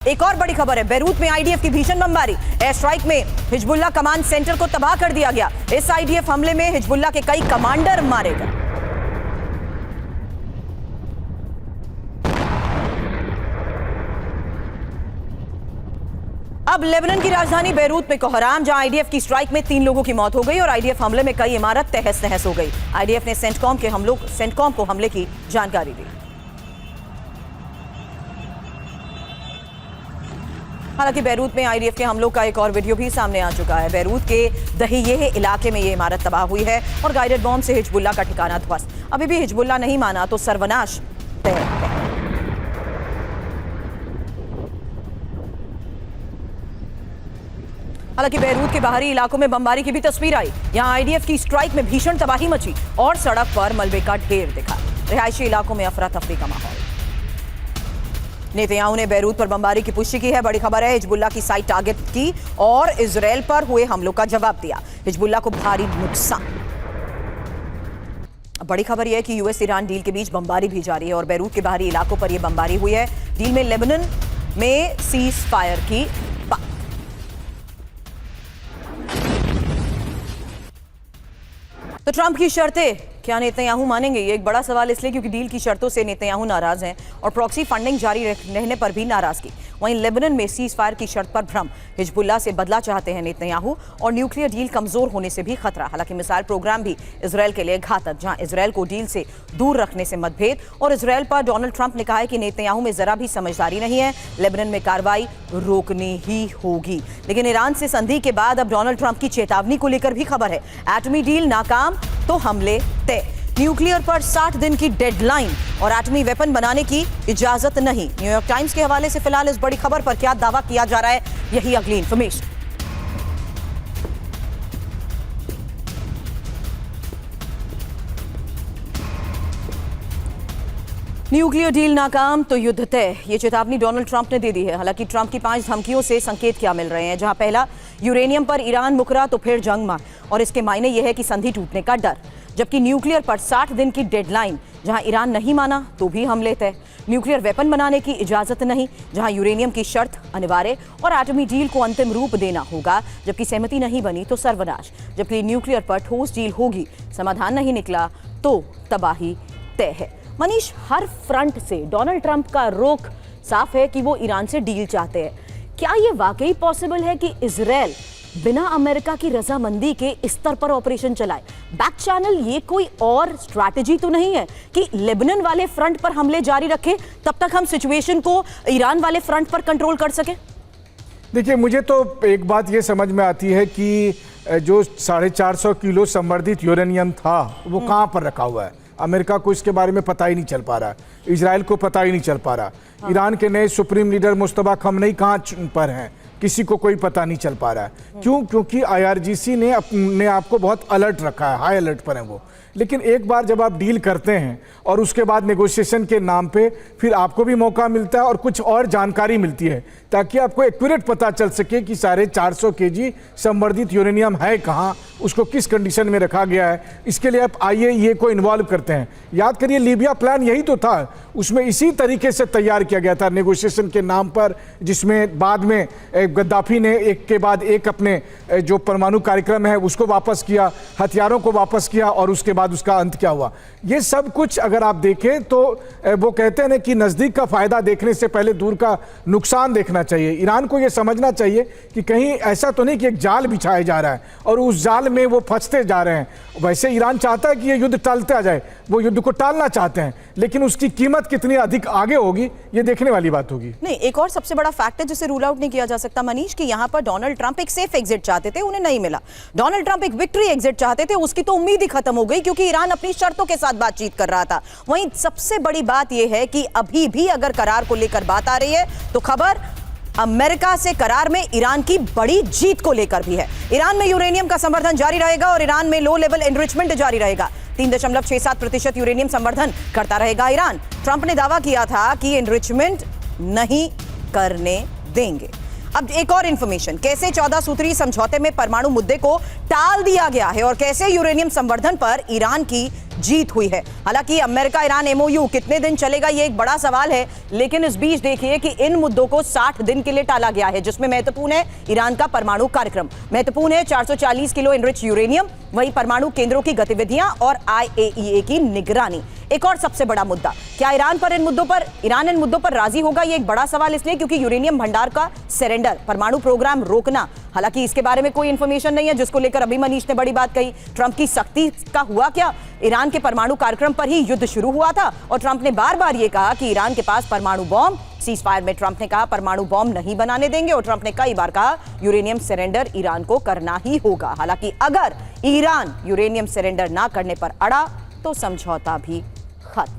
एक और बड़ी खबर है, बेरूत में आईडीएफ की भीषण बमबारी। एयर स्ट्राइक में हिजबुल्लाह कमांड सेंटर को तबाह कर दिया गया। इस आईडीएफ हमले में हिजबुल्लाह के कई कमांडर मारे गए। अब लेबनान की राजधानी बेरूत में कोहराम, जहां आईडीएफ की स्ट्राइक में 3 लोगों की मौत हो गई और आईडीएफ हमले में कई इमारत तहस नहस हो गई। आईडीएफ ने सेंटकॉम को हमले की जानकारी दी। हालांकि बेरूत में आईडीएफ के हमलों का एक और वीडियो भी सामने आ चुका है। बेरूत के दहिये इलाके में यह इमारत तबाह हुई है और गाइडेड बॉम्ब से हिजबुल्लाह का ठिकाना ध्वस्त। अभी भी हिजबुल्लाह नहीं माना तो सर्वनाश तय है। हालांकि बेरूत के बाहरी इलाकों में बमबारी की भी तस्वीर आई। यहां आईडीएफ की स्ट्राइक में भीषण तबाही मची और सड़क पर मलबे का ढेर दिखा। रिहायशी इलाकों में अफरा तफरी का माहौल। नेतन्याहू ने बेरूत पर बमबारी की पुष्टि की है। बड़ी खबर है, हिजबुल्लाह की साइट टारगेट की और इजराइल पर हुए हमलों का जवाब दिया। हिजबुल्लाह को भारी नुकसान। बड़ी खबर यह है कि यूएस ईरान डील के बीच बमबारी भी जारी है और बेरूत के बाहरी इलाकों पर यह बमबारी हुई है। डील में लेबनान में सीज फायर की बात। तो ट्रंप की शर्तें क्या नेतन्याहू मानेंगे? ये एक बड़ा सवाल इसलिए क्योंकि डील की शर्तों से नेतन्याहू नाराज हैं और प्रॉक्सी फंडिंग जारी रहने पर भी नाराजगी। वहीं लेबनान में सीज फायर की शर्त पर भ्रम। हिजबुल्लाह से बदला चाहते हैं नेतन्याहू और न्यूक्लियर डील कमजोर होने से भी खतरा। हालांकि मिसाइल प्रोग्राम भी इजराइल के लिए घातक, जहां इजराइल को डील से दूर रखने से मतभेद। और इजराइल पर डोनाल्ड ट्रंप ने कहा है कि नेतन्याहू में जरा भी समझदारी नहीं है, लेबनान में कार्रवाई रोकनी ही होगी। लेकिन ईरान से संधि के बाद अब डोनाल्ड ट्रंप की चेतावनी को लेकर भी खबर है। एटमी डील नाकाम तो हमले तय। न्यूक्लियर पर 60 दिन की डेडलाइन और एटमी वेपन बनाने की इजाजत नहीं। न्यूयॉर्क टाइम्स के हवाले से फिलहाल इस बड़ी खबर पर क्या दावा किया जा रहा है, यही अगली इंफॉर्मेशन। न्यूक्लियर डील नाकाम तो युद्ध तय, ये चेतावनी डोनाल्ड ट्रंप ने दे दी है। हालांकि ट्रंप की 5 धमकियों से संकेत क्या मिल रहे हैं, जहां पहला यूरेनियम पर ईरान मुकरा तो फिर जंग मार, और इसके मायने यह है कि संधि टूटने का डर। जबकि न्यूक्लियर पर 60 दिन की डेडलाइन, जहां ईरान नहीं माना तो भी हमले तय। न्यूक्लियर वेपन बनाने की इजाजत नहीं, जहां यूरेनियम की शर्त अनिवार्य, और एटमी डील को अंतिम रूप देना होगा। जबकि सहमति नहीं बनी तो सर्वनाश। जबकि न्यूक्लियर पर ठोस डील होगी, समाधान नहीं निकला तो तबाही तय है। मनीष, हर फ्रंट से डोनाल्ड ट्रंप का रुख साफ है कि वो ईरान से डील चाहते हैं। क्या ये वाकई पॉसिबल है कि इजराइल बिना अमेरिका की रजामंदी के इस स्तर पर ऑपरेशन चलाए? बैक चैनल ये कोई और स्ट्रैटेजी तो नहीं है कि लेबनान वाले फ्रंट पर हमले जारी रखें तब तक हम सिचुएशन को ईरान वाले फ्रंट पर कंट्रोल कर सकें? देखिए, मुझे तो एक बात ये समझ में आती है कि जो 450 किलो संवर्धित यूरेनियम था वो कहाँ पर रखा हुआ है। अमेरिका को इसके बारे में पता ही नहीं चल पा रहा, इजराइल को पता ही नहीं चल पा रहा। हाँ। ईरान के नए सुप्रीम लीडर मुस्तफा खमनेई कहाँ पर हैं, किसी को कोई पता नहीं चल पा रहा है। क्यों? क्योंकि आईआरजीसी ने अपने आप को बहुत अलर्ट रखा है, हाई अलर्ट पर है वो। लेकिन एक बार जब आप डील करते हैं और उसके बाद नेगोशिएशन के नाम पे फिर आपको भी मौका मिलता है और कुछ और जानकारी मिलती है ताकि आपको एक्यूरेट पता चल सके कि 450 केजी संवर्धित यूरेनियम है कहाँ, उसको किस कंडीशन में रखा गया है। इसके लिए आप आईएईए को इन्वॉल्व करते हैं। याद करिए, लीबिया प्लान यही तो था, उसमें इसी तरीके से तैयार किया गया था नेगोशिएशन के नाम पर, जिसमें बाद में गद्दाफी ने एक के बाद एक अपने जो परमाणु कार्यक्रम है उसको वापस किया, हथियारों को वापस किया और उसके बाद उसका अंत क्या हुआ। ये सब कुछ अगर आप देखें तो वो कहते हैं ना कि नजदीक का फायदा देखने से पहले दूर का नुकसान देखना चाहिए। ईरान को ये समझना चाहिए कि कहीं ऐसा तो नहीं कि एक जाल बिछाया जा रहा है और उस जाल में वो फंसते जा रहे हैं। वैसे ईरान चाहता है कि ये युद्ध टलता आ जाए, वो युद्ध को टालना चाहते हैं, लेकिन उसकी कीमत कितनी अधिक आगे होगी ये देखने वाली बात होगी। नहीं, एक और सबसे बड़ा फैक्ट है जिसे रूल आउट नहीं किया जा सकता मनीष, कि यहाँ पर डोनाल्ड ट्रंप एक सेफ एग्जिट चाहते थे, उन्हें नहीं मिला। डोनाल्ड ट्रंप एक विक्ट्री एग्जिट चाहते थे, उसकी तो उम्मीद ही खत्म हो गई क्योंकि ईरान अपनी शर्तों के साथ बातचीत कर रहा था। वहीं सबसे बड़ी बात यह है कि अभी भी अगर करार को लेकर बात आ रही है तो खबर अमेरिका से करार में ईरान की बड़ी जीत को लेकर भी है। ईरान में यूरेनियम का संवर्धन जारी रहेगा और ईरान में लो लेवल एनरिचमेंट जारी रहेगा। 3.67% यूरेनियम संवर्धन करता रहेगा ईरान। ट्रंप ने दावा किया था कि एनरिचमेंट नहीं करने देंगे। अब एक और इंफॉर्मेशन, कैसे 14 सूत्री समझौते में परमाणु मुद्दे को टाल दिया गया है और कैसे यूरेनियम संवर्धन पर ईरान की जीत हुई है। हालांकि अमेरिका ईरान एमओयू कितने दिन चलेगा ये एक बड़ा सवाल है, लेकिन इस बीच देखिए कि इन मुद्दों को 60 दिन के लिए टाला गया है, जिसमें महत्वपूर्ण है ईरान का परमाणु कार्यक्रम, महत्वपूर्ण है 440 किलो एनरिच यूरेनियम, वहीं परमाणु केंद्रों की गतिविधियां और IAEA की निगरानी। एक और सबसे बड़ा मुद्दा, क्या ईरान इन मुद्दों पर राजी होगा? ये एक बड़ा सवाल इसलिए क्योंकि यूरेनियम भंडार का सरेंडर, परमाणु प्रोग्राम रोकना, हालांकि इसके बारे में कोई इंफॉर्मेशन नहीं है, जिसको लेकर अभी मनीष ने बड़ी बात कही। ट्रंप की सख्ती का हुआ क्या? ईरान के परमाणु कार्यक्रम पर ही युद्ध शुरू हुआ था और ट्रंप ने बार बार यह कहा कि ईरान के पास परमाणु बॉम्ब, सीज फायर में ट्रंप ने कहा परमाणु बॉम्ब नहीं बनाने देंगे और ट्रंप ने कई बार कहा यूरेनियम सरेंडर ईरान को करना ही होगा। हालांकि अगर ईरान यूरेनियम सरेंडर ना करने पर अड़ा तो समझौता भी